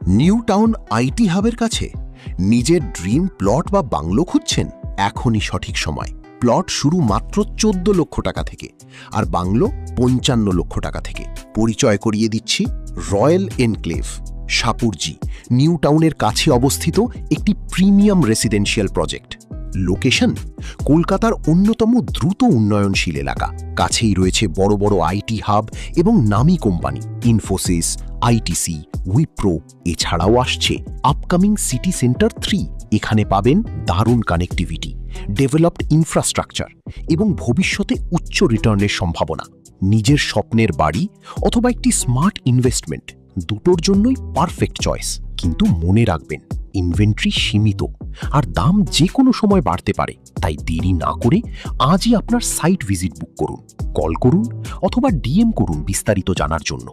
New town IT হাবের কাছে নিজের dream plot বা বাংলো খুঁজছেন? এখনই সঠিক সময়। প্লট শুরু মাত্র 14 লক্ষ টাকা থেকে আর বাংলো 55 লক্ষ টাকা থেকে। পরিচয় করিয়ে দিচ্ছি রয়্যাল এনক্লেভ, সাপুরজি, নিউ টাউনের কাছে অবস্থিত একটি প্রিমিয়াম রেসিডেন্সিয়াল প্রজেক্ট। লোকেশন কলকাতার অন্যতম দ্রুত উন্নয়নশীল এলাকা। কাছেই রয়েছে বড় বড় আইটি হাব এবং নামী কোম্পানি ইনফোসিস, আইটিসি, উইপ্রো। এছাড়াও আসছে আপকামিং সিটি সেন্টার 3। এখানে পাবেন দারুণ কানেক্টিভিটি, ডেভেলপড ইনফ্রাস্ট্রাকচার এবং ভবিষ্যতে উচ্চ রিটার্নের সম্ভাবনা। নিজের স্বপ্নের বাড়ি অথবা একটি স্মার্ট ইনভেস্টমেন্ট, দুটোর জন্যই পারফেক্ট চয়েস। কিন্তু মনে রাখবেন, ইনভেন্টরি সীমিত আর দাম যে কোনো সময় বাড়তে পারে। তাই দেরি না করে আজই আপনার সাইট ভিজিট বুক করুন, কল করুন অথবা ডিএম করুন বিস্তারিত জানার জন্য।